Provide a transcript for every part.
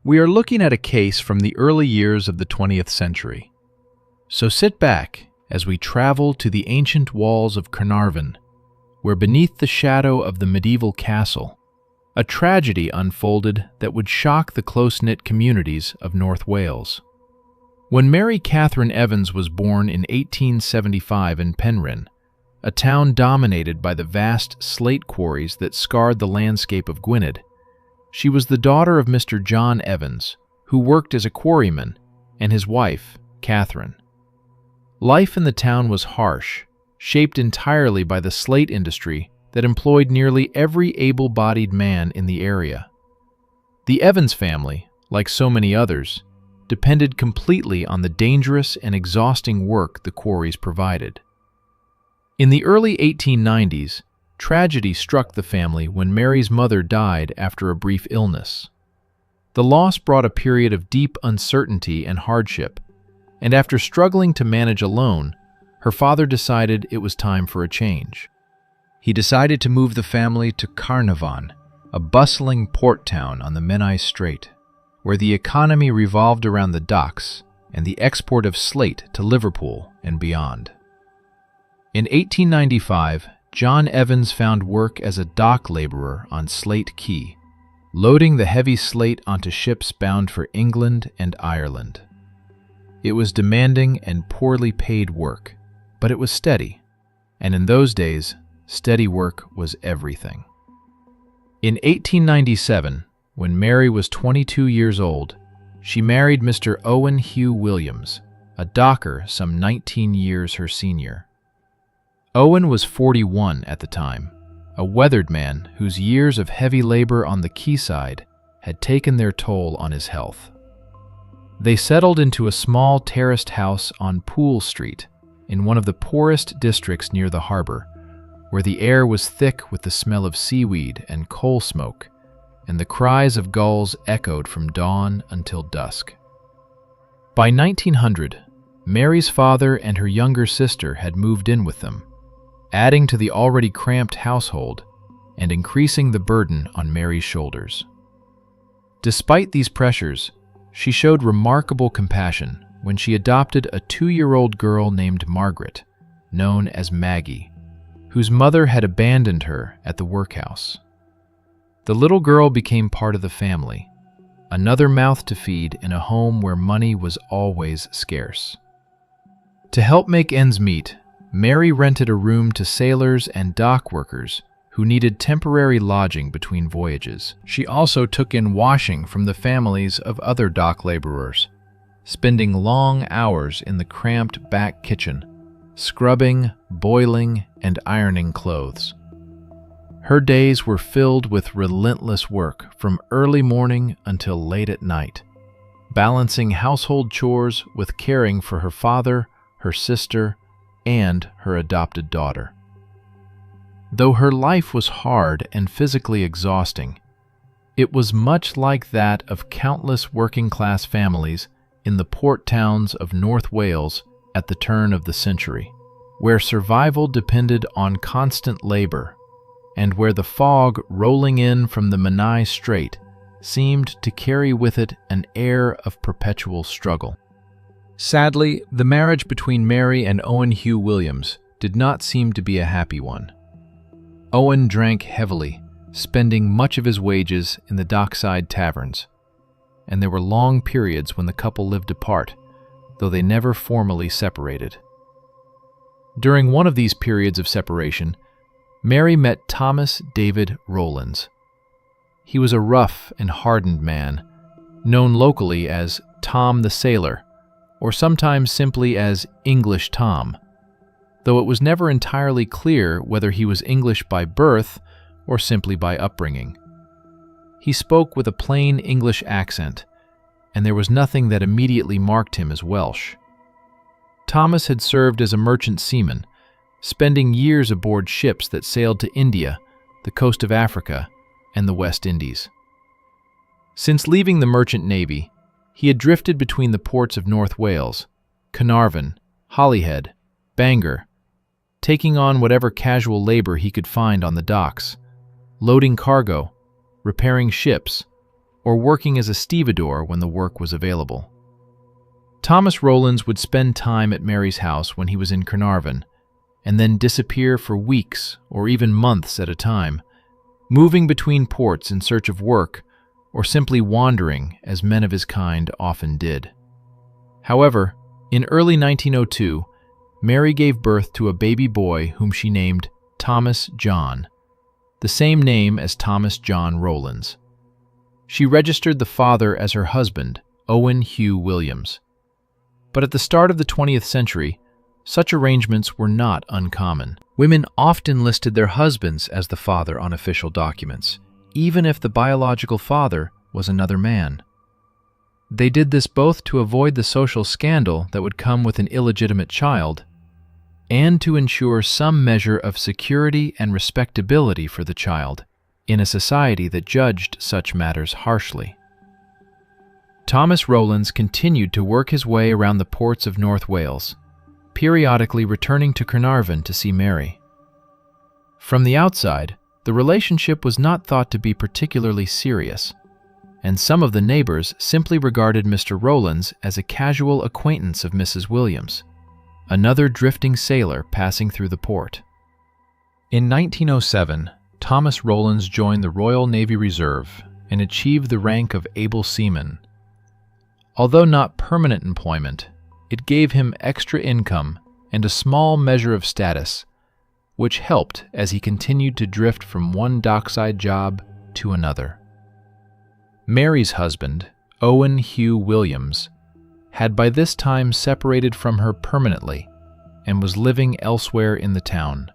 We are looking at a case from the early years of the 20th century. So sit back as we travel to the ancient walls of Carnarvon, where beneath the shadow of the medieval castle, a tragedy unfolded that would shock the close-knit communities of North Wales. When Mary Catherine Evans was born in 1875 in Penrhyn, a town dominated by the vast slate quarries that scarred the landscape of Gwynedd, she was the daughter of Mr. John Evans, who worked as a quarryman, and his wife, Catherine. Life in the town was harsh, shaped entirely by the slate industry that employed nearly every able-bodied man in the area. The Evans family, like so many others, depended completely on the dangerous and exhausting work the quarries provided. In the early 1890s, tragedy struck the family when Mary's mother died after a brief illness. The loss brought a period of deep uncertainty and hardship, and after struggling to manage alone, her father decided it was time for a change. He decided to move the family to Carnarvon, a bustling port town on the Menai Strait, where the economy revolved around the docks and the export of slate to Liverpool and beyond. In 1895, John Evans found work as a dock laborer on Slate Quay, loading the heavy slate onto ships bound for England and Ireland. It was demanding and poorly paid work, but it was steady, and in those days, steady work was everything. In 1897, when Mary was 22 years old, she married Mr. Owen Hugh Williams, a docker some 19 years her senior. Owen was 41 at the time, a weathered man whose years of heavy labor on the quayside had taken their toll on his health. They settled into a small terraced house on Poole Street, in one of the poorest districts near the harbor, where the air was thick with the smell of seaweed and coal smoke, and the cries of gulls echoed from dawn until dusk. By 1900, Mary's father and her younger sister had moved in with them, adding to the already cramped household and increasing the burden on Mary's shoulders. Despite these pressures, she showed remarkable compassion when she adopted a 2-year-old girl named Margaret, known as Maggie, whose mother had abandoned her at the workhouse. The little girl became part of the family, another mouth to feed in a home where money was always scarce. To help make ends meet, Mary rented a room to sailors and dock workers who needed temporary lodging between voyages. She also took in washing from the families of other dock laborers, spending long hours in the cramped back kitchen, scrubbing, boiling, and ironing clothes. Her days were filled with relentless work from early morning until late at night, balancing household chores with caring for her father, her sister, and her adopted daughter. Though her life was hard and physically exhausting, it was much like that of countless working-class families in the port towns of North Wales at the turn of the century, where survival depended on constant labor, and where the fog rolling in from the Menai Strait seemed to carry with it an air of perpetual struggle. Sadly, the marriage between Mary and Owen Hugh Williams did not seem to be a happy one. Owen drank heavily, spending much of his wages in the dockside taverns, and there were long periods when the couple lived apart, though they never formally separated. During one of these periods of separation, Mary met Thomas David Rowlands. He was a rough and hardened man, known locally as Tom the Sailor, or sometimes simply as English Tom, though it was never entirely clear whether he was English by birth or simply by upbringing. He spoke with a plain English accent, and there was nothing that immediately marked him as Welsh. Thomas had served as a merchant seaman, spending years aboard ships that sailed to India, the coast of Africa, and the West Indies. Since leaving the merchant navy, he had drifted between the ports of North Wales, Carnarvon, Holyhead, Bangor, taking on whatever casual labor he could find on the docks, loading cargo, repairing ships, or working as a stevedore when the work was available. Thomas Rowlands would spend time at Mary's house when he was in Carnarvon, and then disappear for weeks or even months at a time, moving between ports in search of work or simply wandering as men of his kind often did. However, in early 1902, Mary gave birth to a baby boy whom she named Thomas John, the same name as Thomas John Rowlands. She registered the father as her husband, Owen Hugh Williams. But at the start of the 20th century, such arrangements were not uncommon. Women often listed their husbands as the father on official documents, even if the biological father was another man. They did this both to avoid the social scandal that would come with an illegitimate child, and to ensure some measure of security and respectability for the child in a society that judged such matters harshly. Thomas Rowlands continued to work his way around the ports of North Wales, periodically returning to Carnarvon to see Mary. From the outside, the relationship was not thought to be particularly serious, and some of the neighbors simply regarded Mr. Rowlands as a casual acquaintance of Mrs. Williams, another drifting sailor passing through the port. In 1907, Thomas Rowlands joined the Royal Navy Reserve and achieved the rank of able seaman. Although not permanent employment, it gave him extra income and a small measure of status, which helped as he continued to drift from one dockside job to another. Mary's husband, Owen Hugh Williams, had by this time separated from her permanently and was living elsewhere in the town.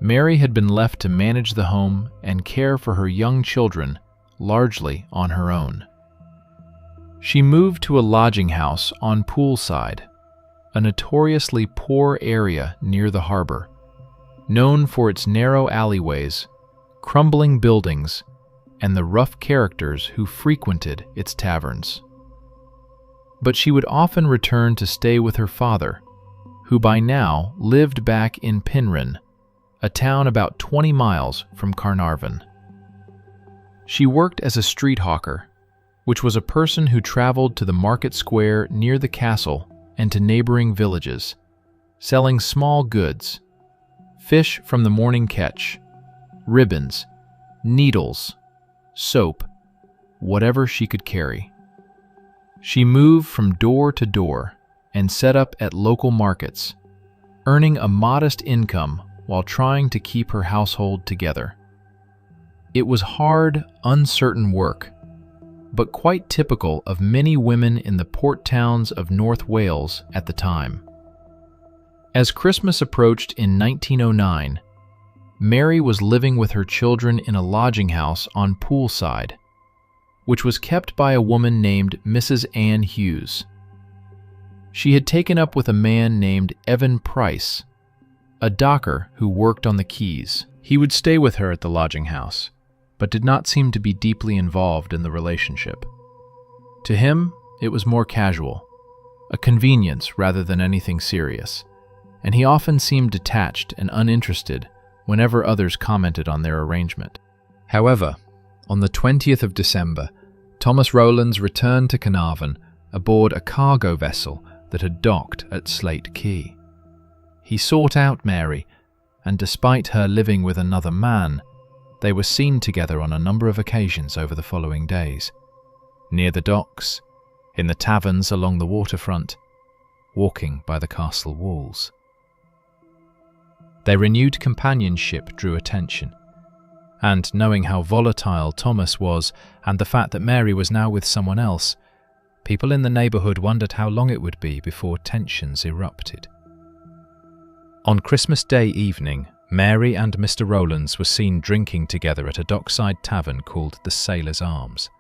Mary had been left to manage the home and care for her young children largely on her own. She moved to a lodging house on Poolside, a notoriously poor area near the harbor, known for its narrow alleyways, crumbling buildings, and the rough characters who frequented its taverns. But she would often return to stay with her father, who by now lived back in Penryn, a town about 20 miles from Carnarvon. She worked as a street hawker, which was a person who traveled to the market square near the castle and to neighboring villages, selling small goods, fish from the morning catch, ribbons, needles, soap, whatever she could carry. She moved from door to door and set up at local markets, earning a modest income while trying to keep her household together. It was hard, uncertain work, but quite typical of many women in the port towns of North Wales at the time. As Christmas approached in 1909, Mary was living with her children in a lodging house on Poolside, which was kept by a woman named Mrs. Ann Hughes. She had taken up with a man named Evan Price, a docker who worked on the quays. He would stay with her at the lodging house, but did not seem to be deeply involved in the relationship. To him, it was more casual, a convenience rather than anything serious, and he often seemed detached and uninterested whenever others commented on their arrangement. However, on the 20th of December, Thomas Rowlands returned to Carnarvon aboard a cargo vessel that had docked at Slate Quay. He sought out Mary, and despite her living with another man, they were seen together on a number of occasions over the following days, near the docks, in the taverns along the waterfront, walking by the castle walls. Their renewed companionship drew attention, and knowing how volatile Thomas was and the fact that Mary was now with someone else, people in the neighbourhood wondered how long it would be before tensions erupted. On Christmas Day evening, Mary and Mr. Rowlands were seen drinking together at a dockside tavern called the Sailor's Arms.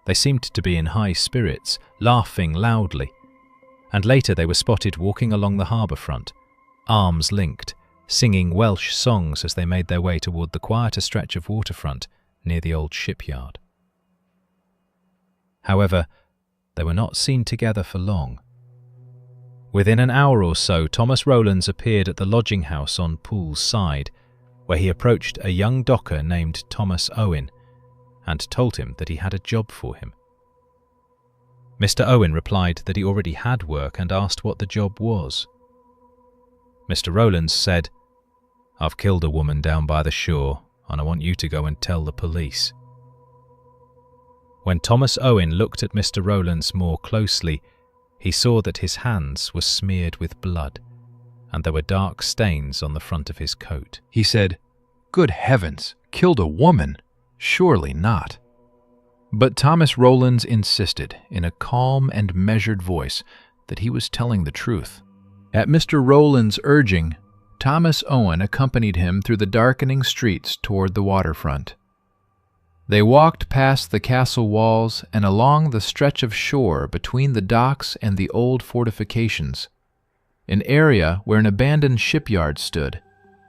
They seemed to be in high spirits, laughing loudly, and later they were spotted walking along the harbour front, arms linked, singing Welsh songs as they made their way toward the quieter stretch of waterfront near the old shipyard. However, they were not seen together for long. Within an hour or so, Thomas Rowlands appeared at the lodging house on Pool's side, where he approached a young docker named Thomas Owen, and told him that he had a job for him. Mr. Owen replied that he already had work and asked what the job was. Mr. Rowlands said, "I've killed a woman down by the shore, and I want you to go and tell the police." When Thomas Owen looked at Mr. Rowlands more closely, he saw that his hands were smeared with blood, and there were dark stains on the front of his coat. He said, "Good heavens, killed a woman? Surely not." But Thomas Rowlands insisted, in a calm and measured voice, that he was telling the truth. At Mr. Rowlands' urging, Thomas Owen accompanied him through the darkening streets toward the waterfront. They walked past the castle walls and along the stretch of shore between the docks and the old fortifications, an area where an abandoned shipyard stood,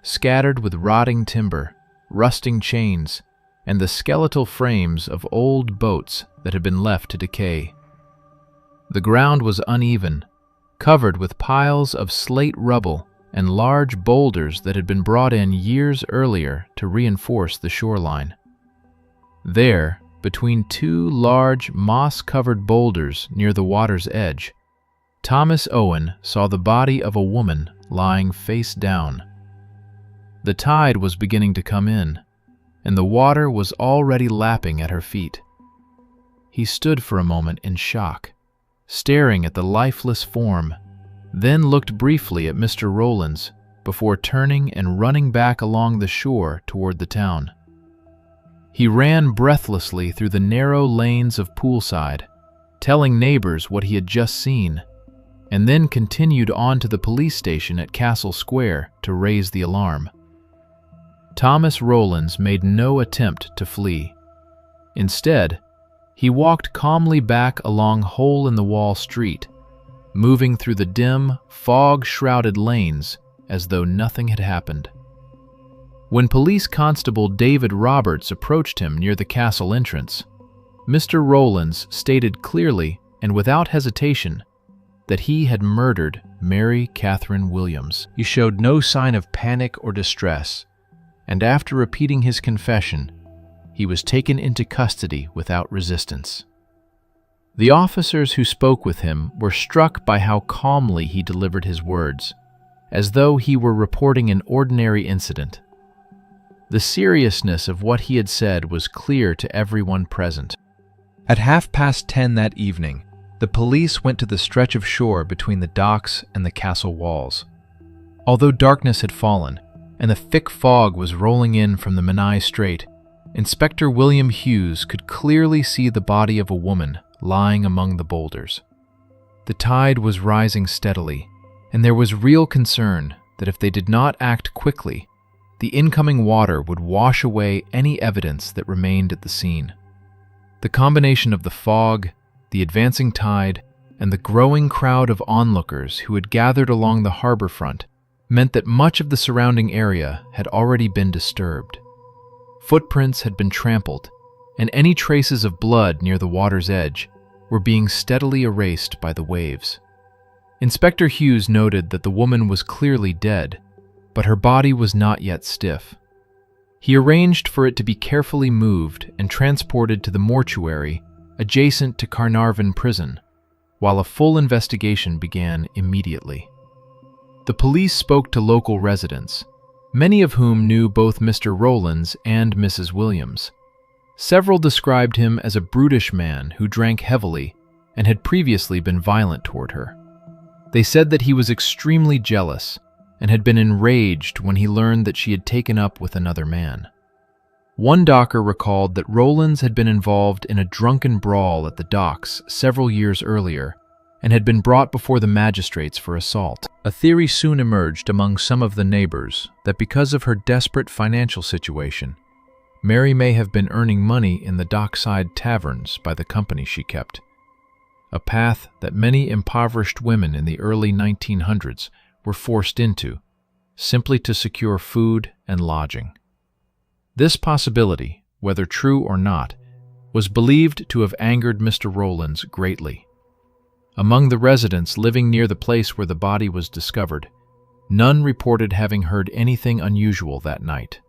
scattered with rotting timber, rusting chains, and the skeletal frames of old boats that had been left to decay. The ground was uneven, covered with piles of slate rubble and large boulders that had been brought in years earlier to reinforce the shoreline. There, between two large moss-covered boulders near the water's edge, Thomas Owen saw the body of a woman lying face down. The tide was beginning to come in, and the water was already lapping at her feet. He stood for a moment in shock, staring at the lifeless form, then looked briefly at Mr. Rowlands before turning and running back along the shore toward the town. He ran breathlessly through the narrow lanes of Poolside, telling neighbors what he had just seen, and then continued on to the police station at Castle Square to raise the alarm. Thomas Rowlands made no attempt to flee. Instead, he walked calmly back along hole-in-the-wall street, moving through the dim, fog-shrouded lanes as though nothing had happened. When Police Constable David Roberts approached him near the castle entrance, Mr. Rowlands stated clearly and without hesitation that he had murdered Mary Catherine Williams. He showed no sign of panic or distress, and after repeating his confession, he was taken into custody without resistance. The officers who spoke with him were struck by how calmly he delivered his words, as though he were reporting an ordinary incident. The seriousness of what he had said was clear to everyone present. At 10:30 that evening, the police went to the stretch of shore between the docks and the castle walls. Although darkness had fallen, and the thick fog was rolling in from the Menai Strait, Inspector William Hughes could clearly see the body of a woman lying among the boulders. The tide was rising steadily, and there was real concern that if they did not act quickly, the incoming water would wash away any evidence that remained at the scene. The combination of the fog, the advancing tide, and the growing crowd of onlookers who had gathered along the harbor front meant that much of the surrounding area had already been disturbed. Footprints had been trampled, and any traces of blood near the water's edge were being steadily erased by the waves. Inspector Hughes noted that the woman was clearly dead, but her body was not yet stiff. He arranged for it to be carefully moved and transported to the mortuary adjacent to Carnarvon Prison, while a full investigation began immediately. The police spoke to local residents, many of whom knew both Mr. Rowlands and Mrs. Williams. Several described him as a brutish man who drank heavily and had previously been violent toward her. They said that he was extremely jealous and had been enraged when he learned that she had taken up with another man. One docker recalled that Rowlands had been involved in a drunken brawl at the docks several years earlier and had been brought before the magistrates for assault. A theory soon emerged among some of the neighbors that because of her desperate financial situation, Mary may have been earning money in the dockside taverns by the company she kept, a path that many impoverished women in the early 1900s were forced into, simply to secure food and lodging. This possibility, whether true or not, was believed to have angered Mr. Rowlands greatly. Among the residents living near the place where the body was discovered, none reported having heard anything unusual that night.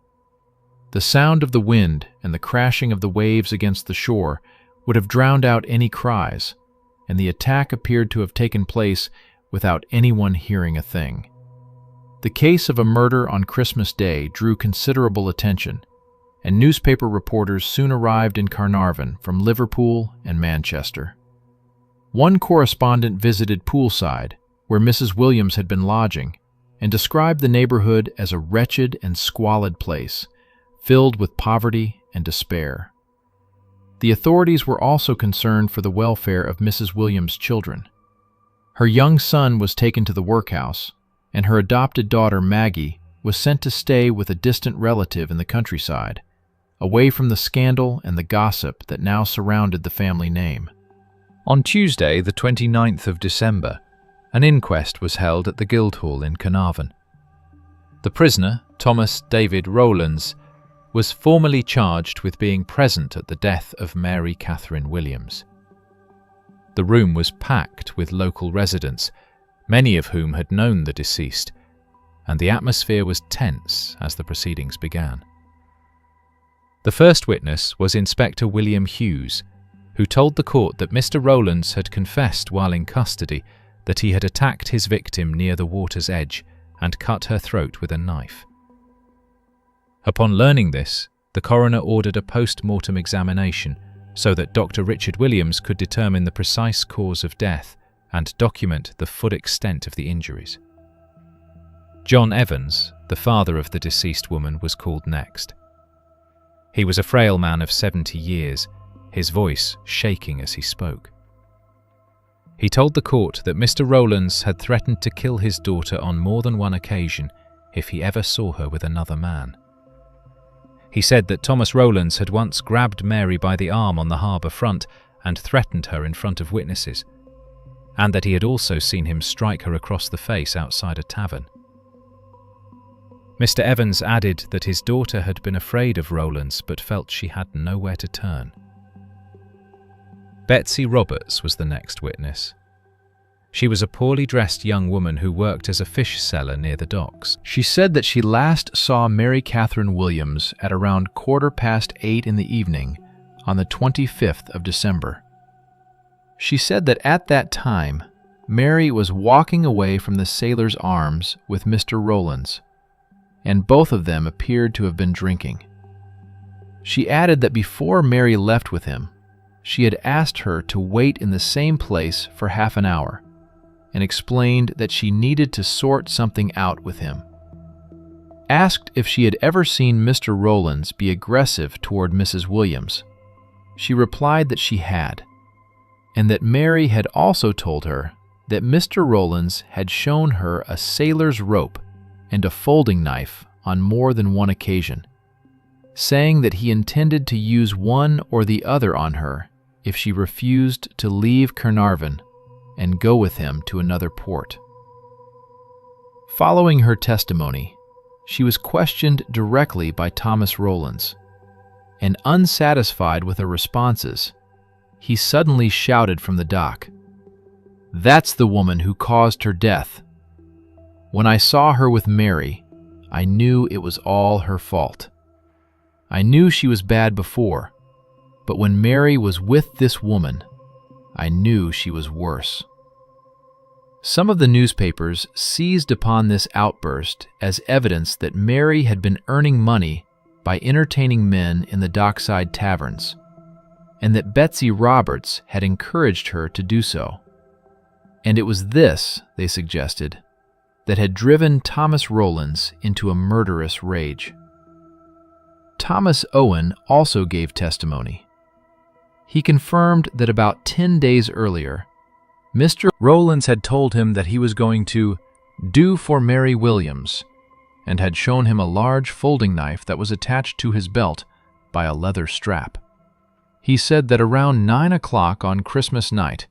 The sound of the wind and the crashing of the waves against the shore would have drowned out any cries, and the attack appeared to have taken place without anyone hearing a thing. The case of a murder on Christmas Day drew considerable attention, and newspaper reporters soon arrived in Carnarvon from Liverpool and Manchester. One correspondent visited Poolside, where Mrs. Williams had been lodging, and described the neighborhood as a wretched and squalid place, filled with poverty and despair. The authorities were also concerned for the welfare of Mrs. Williams' children. Her young son was taken to the workhouse, and her adopted daughter Maggie was sent to stay with a distant relative in the countryside, away from the scandal and the gossip that now surrounded the family name. On Tuesday, the 29th of December, an inquest was held at the Guildhall in Carnarvon. The prisoner, Thomas David Rowlands, was formally charged with being present at the death of Mary Catherine Williams. The room was packed with local residents, many of whom had known the deceased, and the atmosphere was tense as the proceedings began. The first witness was Inspector William Hughes, who told the court that Mr. Rowlands had confessed while in custody that he had attacked his victim near the water's edge and cut her throat with a knife. Upon learning this, the coroner ordered a post-mortem examination so that Dr. Richard Williams could determine the precise cause of death and document the full extent of the injuries. John Evans, the father of the deceased woman, was called next. He was a frail man of 70 years, his voice shaking as he spoke. He told the court that Mr. Rowlands had threatened to kill his daughter on more than one occasion if he ever saw her with another man. He said that Thomas Rowlands had once grabbed Mary by the arm on the harbour front and threatened her in front of witnesses, and that he had also seen him strike her across the face outside a tavern. Mr. Evans added that his daughter had been afraid of Rowlands but felt she had nowhere to turn. Betsy Roberts was the next witness. She was a poorly dressed young woman who worked as a fish seller near the docks. She said that she last saw Mary Catherine Williams at around 8:15 in the evening on the 25th of December. She said that at that time, Mary was walking away from the Sailor's Arms with Mr. Rowlands, and both of them appeared to have been drinking. She added that before Mary left with him, she had asked her to wait in the same place for half an hour, and explained that she needed to sort something out with him. Asked if she had ever seen Mr. Rowlands be aggressive toward Mrs. Williams, she replied that she had, and that Mary had also told her that Mr. Rowlands had shown her a sailor's rope and a folding knife on more than one occasion, saying that he intended to use one or the other on her if she refused to leave Carnarvon and go with him to another port. Following her testimony, she was questioned directly by Thomas Rowlands, and unsatisfied with her responses, he suddenly shouted from the dock, "That's the woman who caused her death. When I saw her with Mary, I knew it was all her fault. I knew she was bad before, but when Mary was with this woman, I knew she was worse." Some of the newspapers seized upon this outburst as evidence that Mary had been earning money by entertaining men in the dockside taverns, and that Betsy Roberts had encouraged her to do so. And it was this, they suggested, that had driven Thomas Rowlands into a murderous rage. Thomas Owen also gave testimony. He confirmed that about 10 days earlier, Mr. Rowlands had told him that he was going to do for Mary Williams, and had shown him a large folding knife that was attached to his belt by a leather strap. He said that around 9 o'clock on Christmas night,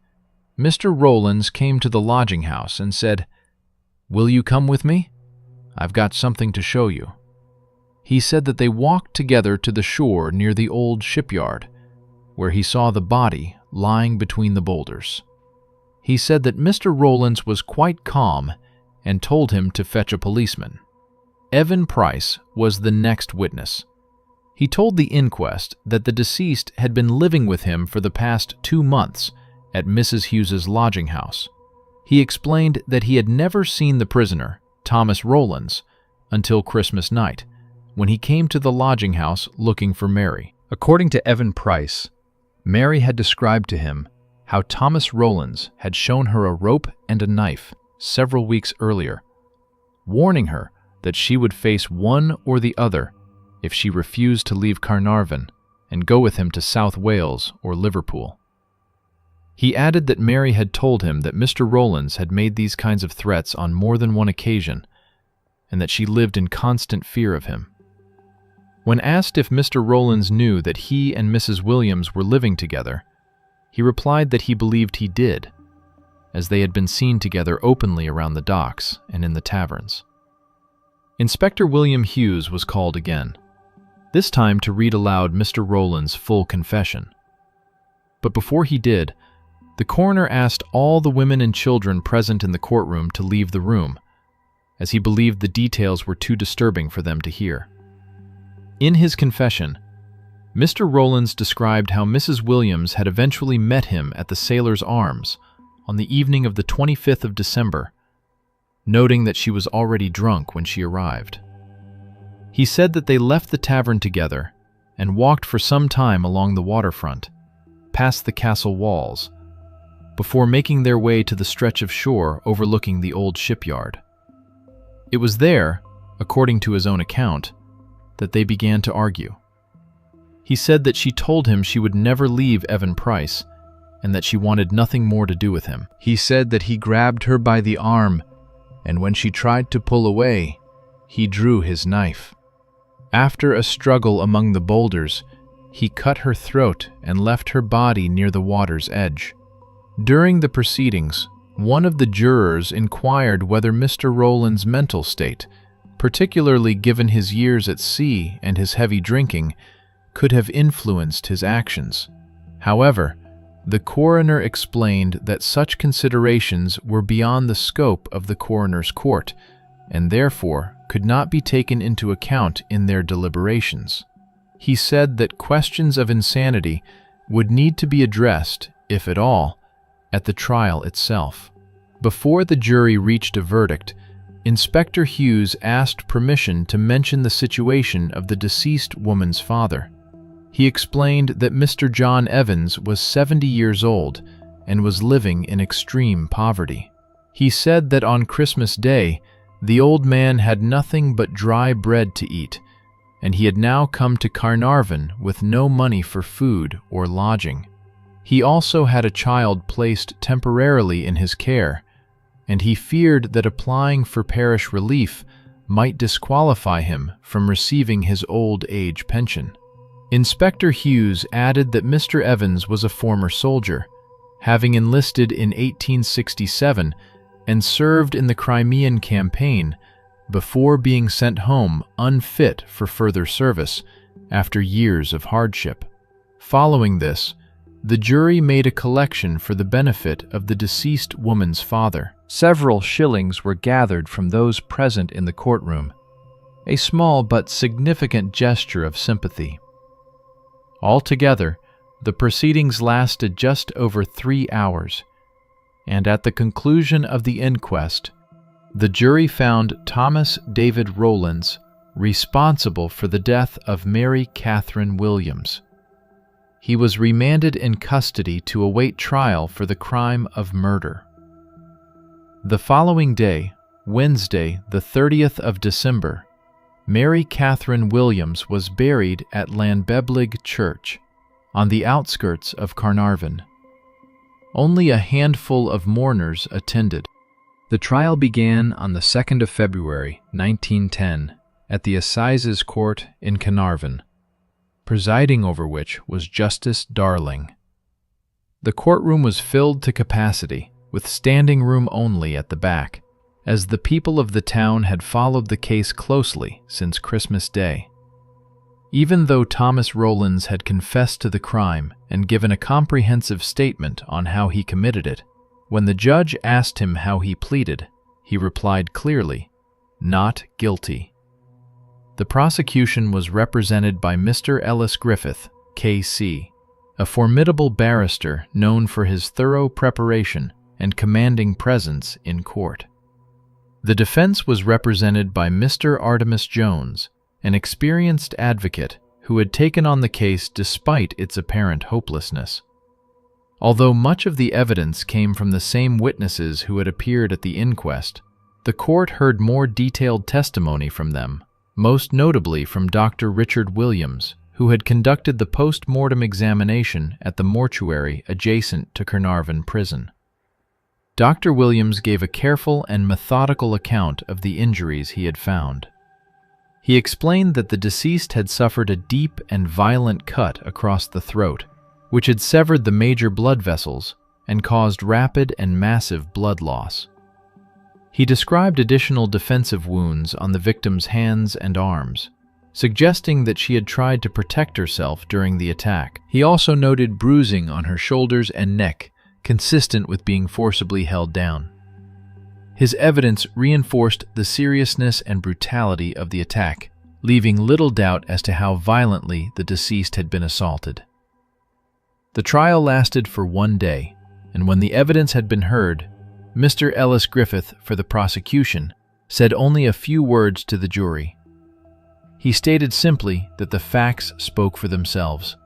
Mr. Rowlands came to the lodging house and said, "Will you come with me? I've got something to show you." He said that they walked together to the shore near the old shipyard, where he saw the body lying between the boulders. He said that Mr. Rowlands was quite calm and told him to fetch a policeman. Evan Price was the next witness. He told the inquest that the deceased had been living with him for the past 2 months at Mrs. Hughes's lodging house. He explained that he had never seen the prisoner, Thomas Rowlands, until Christmas night, when he came to the lodging house looking for Mary. According to Evan Price, Mary had described to him how Thomas Rowlands had shown her a rope and a knife several weeks earlier, warning her that she would face one or the other if she refused to leave Carnarvon and go with him to South Wales or Liverpool. He added that Mary had told him that Mr. Rowlands had made these kinds of threats on more than one occasion, and that she lived in constant fear of him. When asked if Mr. Rowlands knew that he and Mrs. Williams were living together, he replied that he believed he did, as they had been seen together openly around the docks and in the taverns. Inspector William Hughes was called again, this time to read aloud Mr. Rowlands' full confession. But before he did, the coroner asked all the women and children present in the courtroom to leave the room, as he believed the details were too disturbing for them to hear. In his confession, Mr. Rowlands described how Mrs. Williams had eventually met him at the Sailor's Arms on the evening of the 25th of December, noting that she was already drunk when she arrived. He said that they left the tavern together and walked for some time along the waterfront, past the castle walls, before making their way to the stretch of shore overlooking the old shipyard. It was there, according to his own account, that they began to argue. He said that she told him she would never leave Evan Price and that she wanted nothing more to do with him. He said that he grabbed her by the arm, and when she tried to pull away, he drew his knife. After a struggle among the boulders, he cut her throat and left her body near the water's edge. During the proceedings, one of the jurors inquired whether Mr. Rowlands' mental state, particularly given his years at sea and his heavy drinking, could have influenced his actions. However, the coroner explained that such considerations were beyond the scope of the coroner's court, and therefore could not be taken into account in their deliberations. He said that questions of insanity would need to be addressed, if at all, at the trial itself. Before the jury reached a verdict, Inspector Hughes asked permission to mention the situation of the deceased woman's father. He explained that Mr. John Evans was 70 years old and was living in extreme poverty. He said that on Christmas Day, the old man had nothing but dry bread to eat, and he had now come to Carnarvon with no money for food or lodging. He also had a child placed temporarily in his care, and he feared that applying for parish relief might disqualify him from receiving his old age pension. Inspector Hughes added that Mr. Evans was a former soldier, having enlisted in 1867 and served in the Crimean campaign before being sent home unfit for further service after years of hardship. Following this, the jury made a collection for the benefit of the deceased woman's father. Several shillings were gathered from those present in the courtroom, a small but significant gesture of sympathy. Altogether, the proceedings lasted just over 3 hours, and at the conclusion of the inquest, the jury found Thomas David Rowlands responsible for the death of Mary Catherine Williams. He was remanded in custody to await trial for the crime of murder. The following day, Wednesday, the 30th of December, Mary Catherine Williams was buried at Llanbeblig Church, on the outskirts of Carnarvon. Only a handful of mourners attended. The trial began on the 2nd of February, 1910, at the Assizes Court in Carnarvon, presiding over which was Justice Darling. The courtroom was filled to capacity, with standing room only at the back, as the people of the town had followed the case closely since Christmas Day. Even though Thomas Rowlands had confessed to the crime and given a comprehensive statement on how he committed it, when the judge asked him how he pleaded, he replied clearly, "Not guilty." The prosecution was represented by Mr. Ellis Griffith, K.C., a formidable barrister known for his thorough preparation and commanding presence in court. The defense was represented by Mr. Artemus Jones, an experienced advocate who had taken on the case despite its apparent hopelessness. Although much of the evidence came from the same witnesses who had appeared at the inquest, the court heard more detailed testimony from them, most notably from Dr. Richard Williams, who had conducted the post-mortem examination at the mortuary adjacent to Carnarvon Prison. Dr. Williams gave a careful and methodical account of the injuries he had found. He explained that the deceased had suffered a deep and violent cut across the throat, which had severed the major blood vessels and caused rapid and massive blood loss. He described additional defensive wounds on the victim's hands and arms, suggesting that she had tried to protect herself during the attack. He also noted bruising on her shoulders and neck, consistent with being forcibly held down. His evidence reinforced the seriousness and brutality of the attack, leaving little doubt as to how violently the deceased had been assaulted. The trial lasted for 1 day, and when the evidence had been heard, Mr. Ellis Griffith, for the prosecution, said only a few words to the jury. He stated simply that the facts spoke for themselves.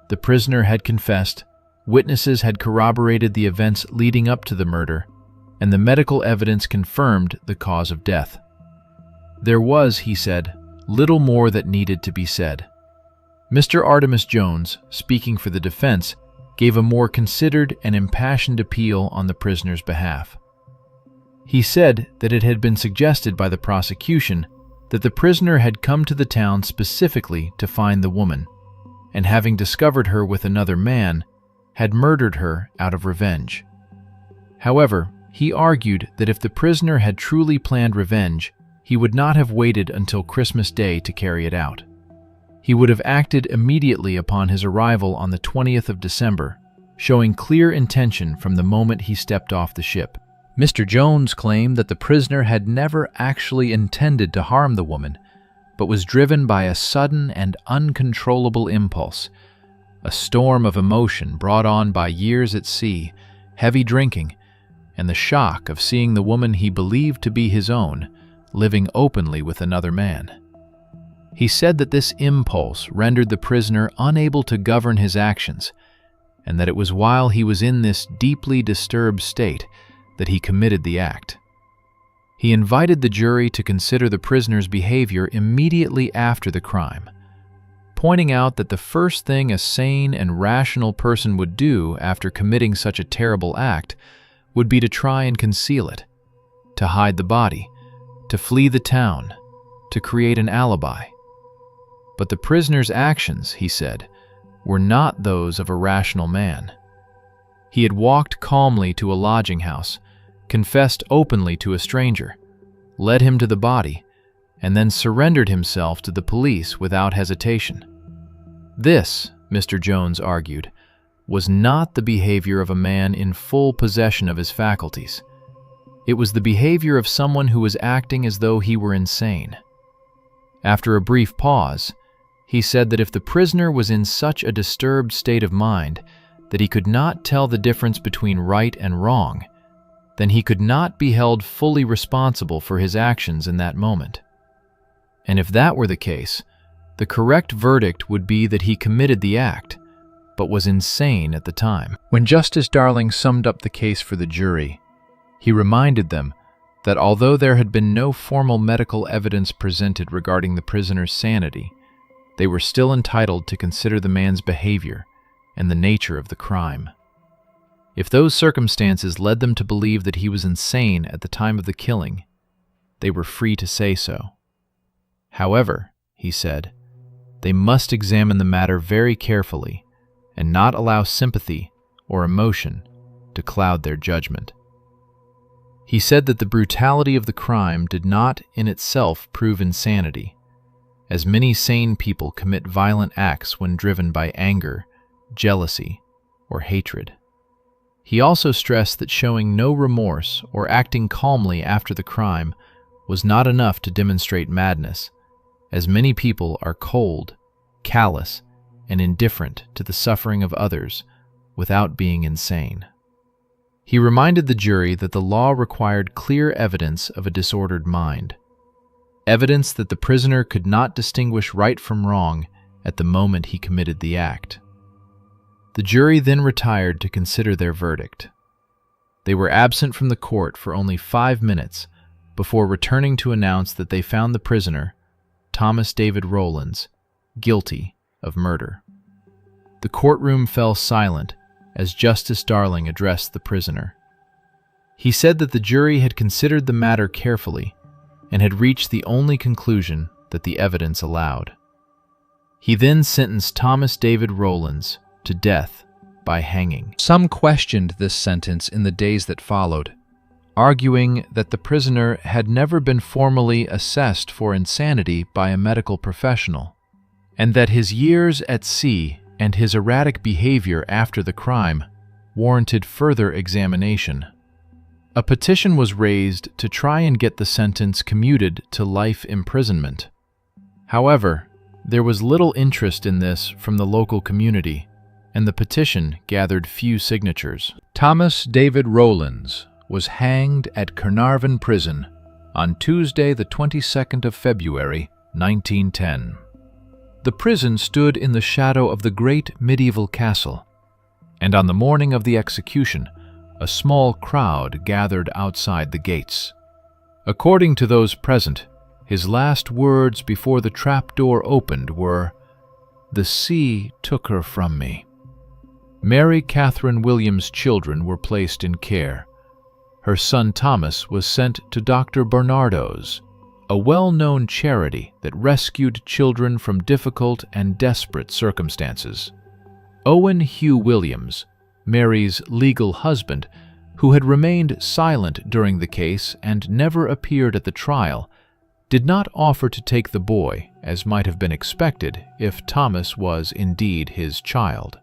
The prisoner had confessed, witnesses had corroborated the events leading up to the murder, and the medical evidence confirmed the cause of death. There was, he said, little more that needed to be said. Mr. Artemus Jones, speaking for the defense, gave a more considered and impassioned appeal on the prisoner's behalf. He said that it had been suggested by the prosecution that the prisoner had come to the town specifically to find the woman, and having discovered her with another man, had murdered her out of revenge. However, he argued that if the prisoner had truly planned revenge, he would not have waited until Christmas Day to carry it out. He would have acted immediately upon his arrival on the 20th of December, showing clear intention from the moment he stepped off the ship. Mr. Jones claimed that the prisoner had never actually intended to harm the woman, but was driven by a sudden and uncontrollable impulse, a storm of emotion brought on by years at sea, heavy drinking, and the shock of seeing the woman he believed to be his own living openly with another man. He said that this impulse rendered the prisoner unable to govern his actions, and that it was while he was in this deeply disturbed state that he committed the act. He invited the jury to consider the prisoner's behavior immediately after the crime, pointing out that the first thing a sane and rational person would do after committing such a terrible act would be to try and conceal it, to hide the body, to flee the town, to create an alibi. But the prisoner's actions, he said, were not those of a rational man. He had walked calmly to a lodging house, confessed openly to a stranger, led him to the body, and then surrendered himself to the police without hesitation. This, Mr. Jones argued, was not the behavior of a man in full possession of his faculties. It was the behavior of someone who was acting as though he were insane. After a brief pause, he said that if the prisoner was in such a disturbed state of mind that he could not tell the difference between right and wrong, then he could not be held fully responsible for his actions in that moment. And if that were the case, the correct verdict would be that he committed the act, but was insane at the time. When Justice Darling summed up the case for the jury, he reminded them that although there had been no formal medical evidence presented regarding the prisoner's sanity, they were still entitled to consider the man's behavior and the nature of the crime. If those circumstances led them to believe that he was insane at the time of the killing, they were free to say so. However, he said, they must examine the matter very carefully and not allow sympathy or emotion to cloud their judgment. He said that the brutality of the crime did not in itself prove insanity, as many sane people commit violent acts when driven by anger, jealousy, or hatred. He also stressed that showing no remorse or acting calmly after the crime was not enough to demonstrate madness, as many people are cold, callous, and indifferent to the suffering of others without being insane. He reminded the jury that the law required clear evidence of a disordered mind, evidence that the prisoner could not distinguish right from wrong at the moment he committed the act. The jury then retired to consider their verdict. They were absent from the court for only 5 minutes before returning to announce that they found the prisoner, Thomas David Rowlands, guilty of murder. The courtroom fell silent as Justice Darling addressed the prisoner. He said that the jury had considered the matter carefully and had reached the only conclusion that the evidence allowed. He then sentenced Thomas David Rowlands to death by hanging. Some questioned this sentence in the days that followed, arguing that the prisoner had never been formally assessed for insanity by a medical professional, and that his years at sea and his erratic behavior after the crime warranted further examination. A petition was raised to try and get the sentence commuted to life imprisonment. However, there was little interest in this from the local community, and the petition gathered few signatures. Thomas David Rowlands was hanged at Carnarvon Prison on Tuesday, the 22nd of February, 1910. The prison stood in the shadow of the great medieval castle, and on the morning of the execution, a small crowd gathered outside the gates. According to those present, his last words before the trapdoor opened were, "The sea took her from me." Mary Catherine Williams' children were placed in care. Her son Thomas was sent to Dr. Barnardo's, a well-known charity that rescued children from difficult and desperate circumstances. Owen Hugh Williams, Mary's legal husband, who had remained silent during the case and never appeared at the trial, did not offer to take the boy, as might have been expected if Thomas was indeed his child.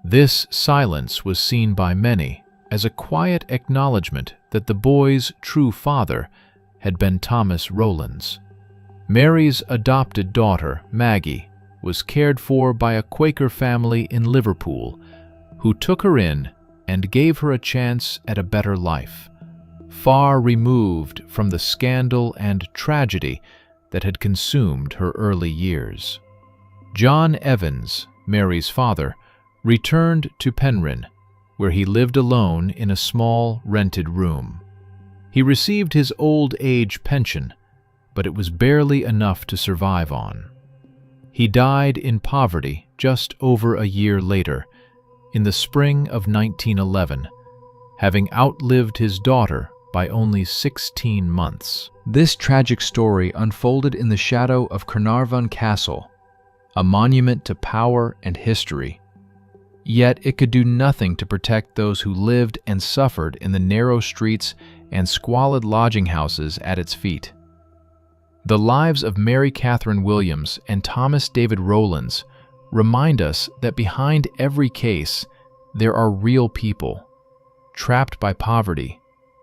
This silence was seen by many as a quiet acknowledgement that the boy's true father had been Thomas Rowlands. Mary's adopted daughter, Maggie, was cared for by a Quaker family in Liverpool, who took her in and gave her a chance at a better life, far removed from the scandal and tragedy that had consumed her early years. John Evans, Mary's father, returned to Penryn, where he lived alone in a small rented room. He received his old age pension, but it was barely enough to survive on. He died in poverty just over a year later, in the spring of 1911, having outlived his daughter by only 16 months. This tragic story unfolded in the shadow of Carnarvon Castle, a monument to power and history. Yet it could do nothing to protect those who lived and suffered in the narrow streets and squalid lodging houses at its feet. The lives of Mary Catherine Williams and Thomas David Rowlands remind us that behind every case, there are real people, trapped by poverty,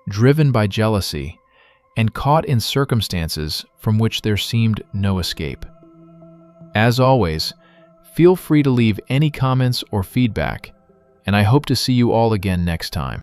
driven by jealousy, and caught in circumstances from which there seemed no escape. As always, feel free to leave any comments or feedback, and I hope to see you all again next time.